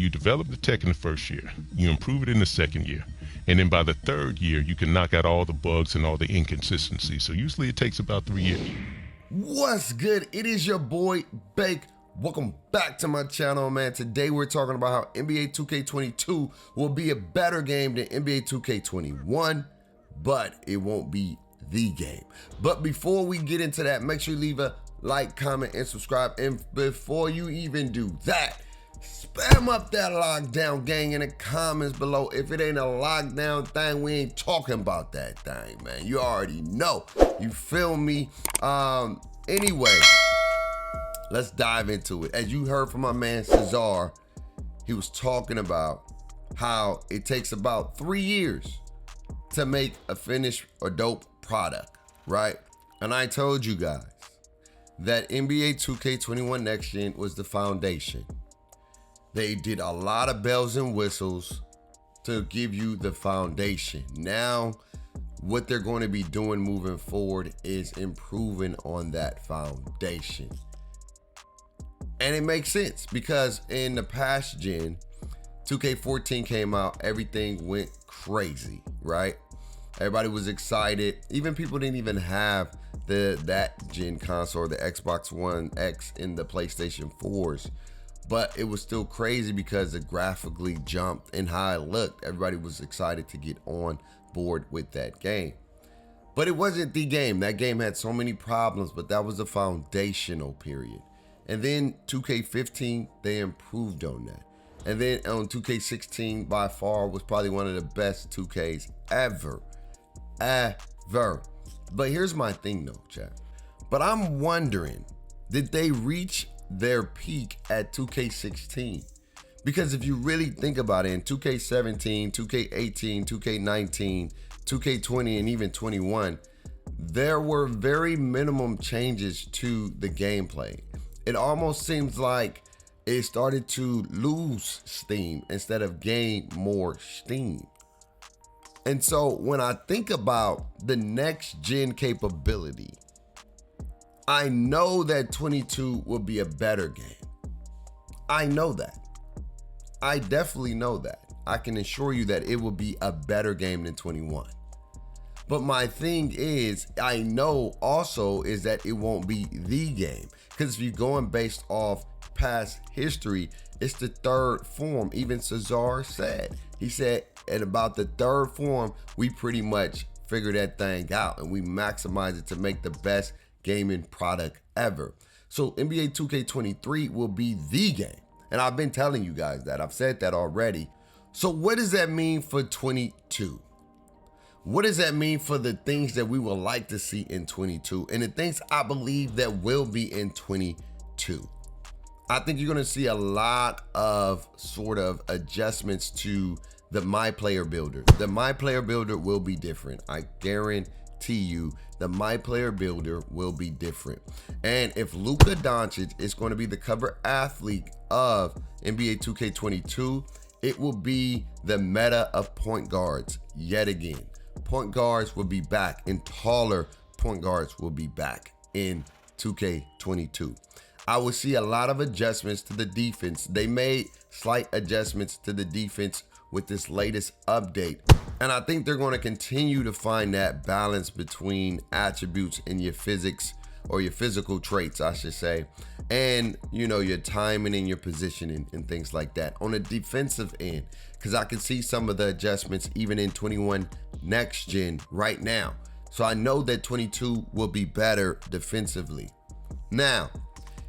you develop the tech in the first year, you improve it in the second year, and then by the third year, you can knock out all the bugs and all the inconsistencies. So usually it takes about 3 years. What's good? It is your boy Bake. Welcome back to my channel, man. Today we're talking about how NBA 2K22 will be a better game than NBA 2K21, but it won't be the game. But before we get into that, make sure you leave a like, comment, and subscribe. And before you even do that, spam up that lockdown gang in the comments below. If it ain't a lockdown thing, we ain't talking about that thing, man. You already know. You feel me? Anyway, let's dive into it. As you heard from my man Cesar, he was talking about how it takes about 3 years to make a finished or dope product, right? And I told you guys that NBA 2K21 Next Gen was the foundation. They did a lot of bells and whistles to give you the foundation. Now, what they're going to be doing moving forward is improving on that foundation. And it makes sense because in the past gen, 2K14 came out, everything went crazy, right? Everybody was excited. Even people didn't even have that gen console, the Xbox One X and the PlayStation 4s. But it was still crazy because it graphically jumped and how it looked. Everybody was excited to get on board with that game. But it wasn't the game. That game had so many problems, but that was the foundational period. And then 2K15, they improved on that. And then on 2K16, by far, was probably one of the best 2Ks ever. But here's my thing though, chat. But I'm wondering, did they reach their peak at 2K16? Because if you really think about it, in 2K17, 2K18, 2K19, 2K20, and even 21, there were very minimum changes to the gameplay. It almost seems like it started to lose steam instead of gain more steam. And so when I think about the next gen capability, I know that 22 will be a better game. I know that. I definitely know that. I can assure you that it will be a better game than 21. But my thing is, I know also is that it won't be the game. Because if you're going based off past history, it's the third form. Even Cesar said, he said at about the third form, we pretty much figured that thing out and we maximize it to make the best gaming product ever. So NBA 2K23 will be the game. And I've been telling you guys that. I've said that already. So what does that mean for 22? What does that mean for the things that we would like to see in 22 and the things I believe that will be in 22? I think you're going to see a lot of sort of adjustments to the My Player Builder. The My Player Builder will be different. I guarantee you the My Player Builder will be different. And if Luka Doncic is going to be the cover athlete of NBA 2K22, it will be the meta of point guards yet again. Point guards will be back and taller point guards will be back in 2K22. I will see a lot of adjustments to the defense. They made slight adjustments to the defense with this latest update. And I think they're going to continue to find that balance between attributes and your physics, or your physical traits, I should say, and your timing and your positioning and things like that on the defensive end. Because I can see some of the adjustments even in 21 Next Gen right now. So I know that 22 will be better defensively. Now,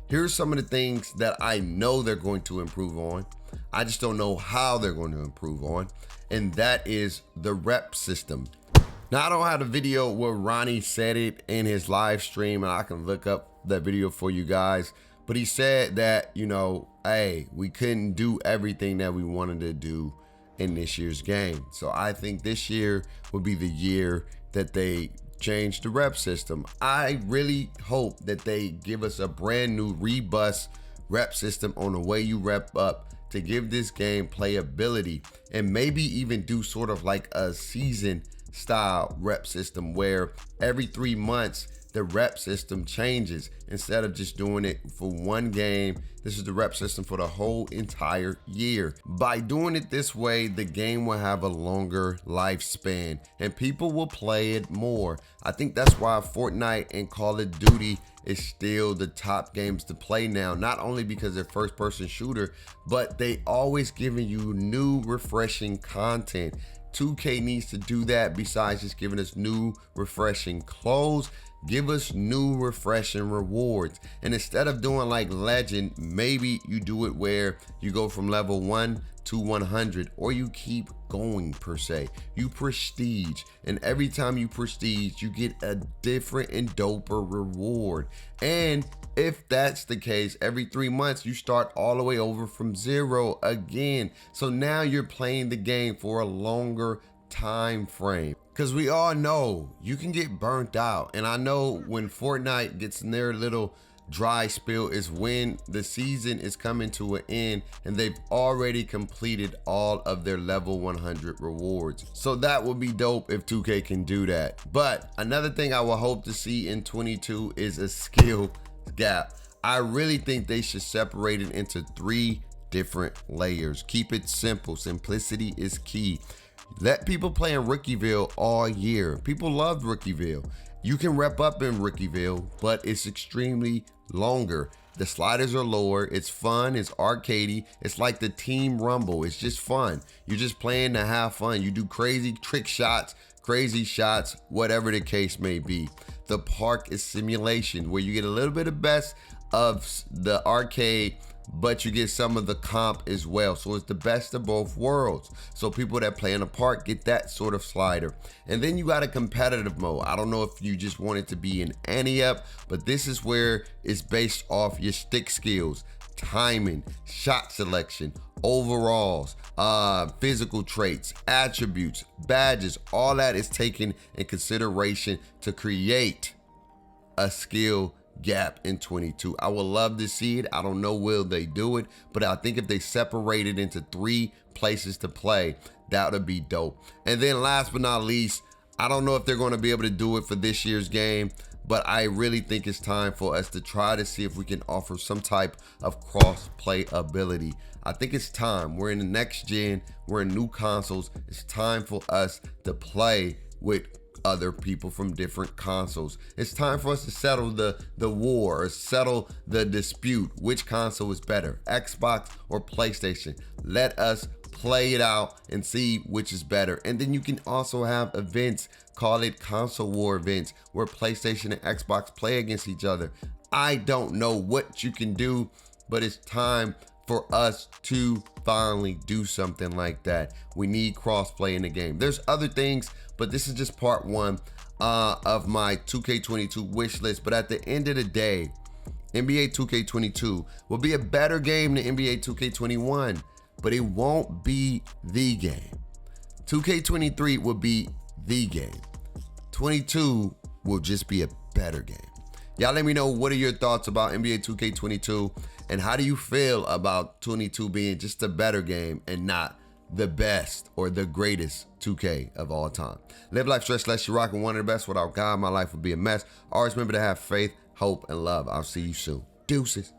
here's some of the things that I know they're going to improve on. I just don't know how they're going to improve on. And that is the rep system. Now, I don't have the video where Ronnie said it in his live stream, and I can look up that video for you guys. But he said that, hey, we couldn't do everything that we wanted to do in this year's game. So I think this year will be the year that they change the rep system. I really hope that they give us a brand new rebus rep system on the way you rep up to give this game playability, and maybe even do sort of like a season style rep system where every 3 months the rep system changes instead of just doing it for one game, This is the rep system for the whole entire year. By doing it this way, the game will have a longer lifespan and people will play it more. I think that's why Fortnite and Call of Duty is still the top games to play now, not only because they're first person shooter, but they always giving you new refreshing content. 2K needs to do that. Besides just giving us new refreshing clothes, give us new refreshing rewards. And instead of doing like Legend, maybe you do it where you go from level 1 to 100, or you keep going per se. You prestige, and every time you prestige, you get a different and doper reward. And if that's the case, every 3 months you start all the way over from 0 again. So now you're playing the game for a longer time frame. Because we all know you can get burnt out. And I know when Fortnite gets in their little dry spell is when the season is coming to an end and they've already completed all of their level 100 rewards. So that would be dope if 2K can do that. But another thing I will hope to see in 22 is a skill gap. I really think they should separate it into 3 different layers. Keep it simple. Simplicity is key. Let people play in Rookieville all year. People love Rookieville. You can rep up in Rookieville, but it's extremely longer. The sliders are lower. It's fun. It's arcadey. It's like the Team Rumble. It's just fun. You're just playing to have fun. You do crazy trick shots, crazy shots, whatever the case may be. The park is simulation where you get a little bit of best of the arcade, but you get some of the comp as well. So it's the best of both worlds. So people that play in the park get that sort of slider. And then you got a competitive mode. I don't know if you just want it to be an ante-up, but this is where it's based off your stick skills, timing, shot selection, overalls, physical traits, attributes, badges. All that is taken in consideration to create a skill gap in 22. I would love to see it. I don't know will they do it, but I think if they separate it into 3 places to play, that would be dope. And then last but not least, I don't know if they're going to be able to do it for this year's game, but I really think it's time for us to try to see if we can offer some type of cross-play ability. I think it's time. We're in the next gen. We're in new consoles. It's time for us to play with other people from different consoles. It's time for us to settle the war, or settle the dispute. Which console is better, Xbox or PlayStation? Let us play it out and see which is better. And then you can also have events, call it console war events, where PlayStation and Xbox play against each other. I don't know what you can do, but it's time for us to finally do something like that. We need crossplay in the game. There's other things, but this is just part 1 of my 2K22 wish list. But at the end of the day, NBA 2K22 will be a better game than NBA 2K21, but it won't be the game. 2K23 will be the game. 22 will just be a better game. Y'all let me know, what are your thoughts about NBA 2K22, and how do you feel about 22 being just a better game and not the best or the greatest 2K of all time? Live life stress less, you're rocking one of the best. Without God, my life would be a mess. Always remember to have faith, hope, and love. I'll see you soon. Deuces.